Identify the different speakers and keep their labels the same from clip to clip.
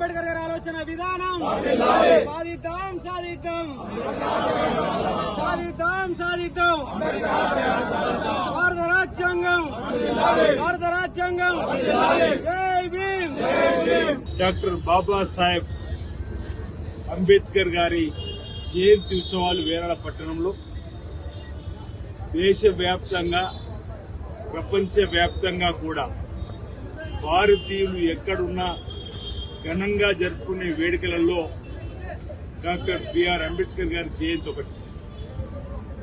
Speaker 1: అంబేద్కర్ గారి ఆలోచన విధానం సాధిద్దాం సాధిద్దాం సాధిద్దాం సాధిద్దాం భారత రాజ్యాంగం భారత రాజ్యాంగం జై భీమ్.
Speaker 2: డాక్టర్ బాబాసాహెబ్ అంబేద్కర్ గారి జయంతి ఉత్సవాలు వేరాడ పట్టణంలో దేశవ్యాప్తంగా ప్రపంచవ్యాప్తంగా కూడా భారతీయులు ఎక్కడున్నా ఘనంగా జరుపుకునే వేడుకలలో డాక్టర్ బిఆర్ అంబేద్కర్ గారి జయంతి ఒకటి.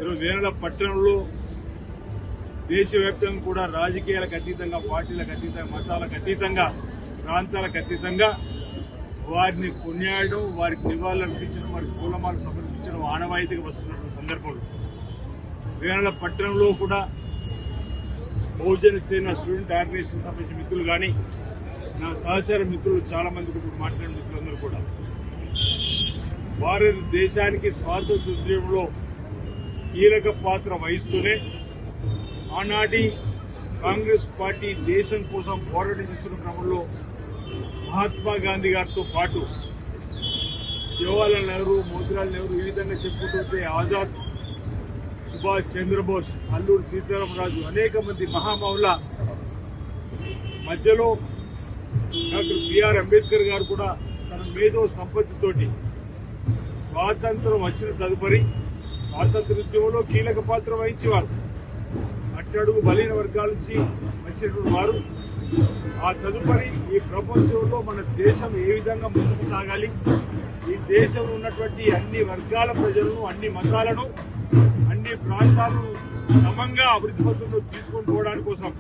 Speaker 2: ఈరోజు వేరాడ పట్టణంలో దేశవ్యాప్తంగా కూడా రాజకీయాలకు అతీతంగా, పార్టీలకు అతీతంగా, మతాలకు అతీతంగా, ప్రాంతాలకు అతీతంగా వారిని కొనియాడడం, వారికి నివాళులు అర్పించడం, వారికి పూలమాలు సమర్పించడం ఆనవాయితీగా వస్తున్నటువంటి సందర్భంలో వేరాడ పట్టణంలో కూడా బహుజన సేన స్టూడెంట్ ఆర్గనైజేషన్ సంబంధించిన మిత్రులు కానీ, నా సహచార మిత్రులు చాలా మంది మాట్లాడిన మిత్రులందరూ కూడా భారతదేశానికి స్వాతంత్ర ఉద్యమంలో కీలక పాత్ర వహిస్తూనే ఆనాటి కాంగ్రెస్ పార్టీ దేశం కోసం పోరాటం చేస్తున్న క్రమంలో మహాత్మా గాంధీ గారితో పాటు జవహర్లాల్ నెహ్రూ, మోతీలాల్ నెహ్రూ ఈ విధంగా చెప్పుకుంటుంటే ఆజాద్, సుభాష్ చంద్రబోస్, అల్లూరి సీతారామరాజు అనేక మంది మహామౌల మధ్యలో డాక్టర్ బిఆర్ అంబేద్కర్ గారు కూడా తన మేధో సంపత్తితోటి స్వాతంత్రం వచ్చిన తదుపరి స్వాతంత్ర ఉద్యమంలో కీలక పాత్ర వహించేవారు. అట్టడుగు బలహీన వర్గాల నుంచి వచ్చినటువంటి వారు ఆ తదుపరి ఈ ప్రపంచంలో మన దేశం ఏ విధంగా ముందుకు సాగాలి, ఈ దేశంలో ఉన్నటువంటి అన్ని వర్గాల ప్రజలను, అన్ని మతాలను, అన్ని ప్రాంతాలను సమంగా అభివృద్ధి పథంలో తీసుకొని పోవడానికి కోసం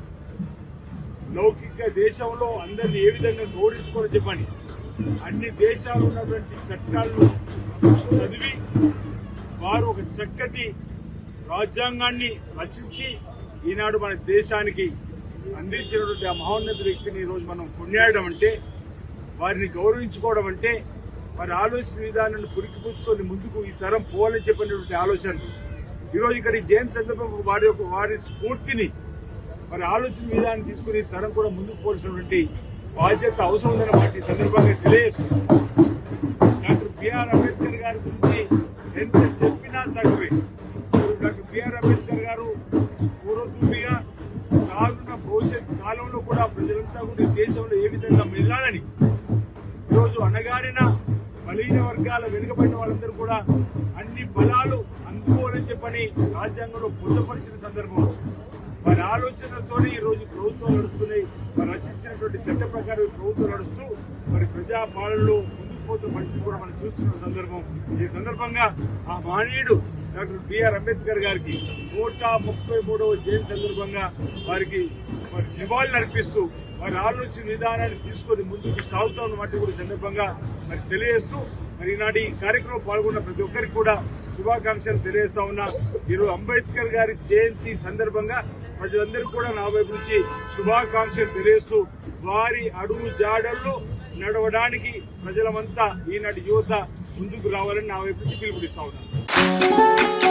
Speaker 2: లౌకిక దేశంలో అందరినీ ఏ విధంగా గౌరవించుకోవాలని చెప్పండి అన్ని దేశాలు ఉన్నటువంటి చట్టాలను చదివి వారు ఒక చక్కటి రాజ్యాంగాన్ని రచించి ఈనాడు మన దేశానికి అందించినటువంటి ఆ మహోన్నత వ్యక్తిని ఈరోజు మనం కొనియాడడం అంటే, వారిని గౌరవించుకోవడం అంటే, వారి ఆలోచన విధానాన్ని పురికిపుచ్చుకొని ముందుకు ఈ తరం పోవాలని చెప్పినటువంటి ఆలోచన ఈరోజు ఇక్కడ ఈ జయంతి సందర్భంగా వారి స్ఫూర్తిని, వారి ఆలోచన విధానాన్ని తీసుకుని ఈ తరం కూడా ముందుకు పోల్సినటువంటి బాధ్యత అవసరం ఉందన్న మాట ఈ సందర్భంగా తెలియజేస్తుంది. డాక్టర్ బిఆర్ అంబేద్కర్ గారి గురించి ఎంత చెప్పినా తక్కువే. డాక్టర్ బిఆర్ అంబేద్కర్ గారు పూర్వభూమిగా రానున్న భవిష్యత్ కాలంలో కూడా ప్రజలంతా కూడా దేశంలో ఏ విధంగా మెదలాలని, ఈరోజు అణగారిన బలహీన వర్గాల వెనుకబడిన వాళ్ళందరూ కూడా అన్ని బలాలు అందుకోవాలని చెప్పని రాజ్యాంగంలో పొందుపరిచిన సందర్భంలో వారి ఆలోచనలతో ఈరోజు ప్రభుత్వం నడుస్తున్నాయి. వారు రచించినటువంటి చట్ట ప్రకారం ప్రభుత్వం నడుస్తూ మరి ప్రజా పాలనలో ముందుకు పోతున్న పరిస్థితి కూడా మనం చూస్తున్న సందర్భం. ఈ సందర్భంగా ఆ మహనీయుడు డాక్టర్ బిఆర్ అంబేద్కర్ గారికి 133వ జయంతి సందర్భంగా వారికి నివాళులు అర్పిస్తూ వారి ఆలోచన విధానాన్ని తీసుకొని ముందుకు సాగుతా ఉన్న వాటి కూడా సందర్భంగా మరి తెలియజేస్తూ మరి ఈనాటి ఈ కార్యక్రమం పాల్గొన్న ప్రతి ఒక్కరికి కూడా శుభాకాంక్షలు తెలియజేస్తా ఉన్నా. ఈరోజు అంబేద్కర్ గారి జయంతి సందర్భంగా ప్రజలందరికీ కూడా నా వైపు నుంచి శుభాకాంక్షలు తెలియజేస్తూ వారి అడుగు జాడల్లో నడవడానికి ప్రజలమంతా ఈనాటి యువత ముందుకు రావాలని నా వైపు నుంచి పిలుపునిస్తా ఉన్నాను.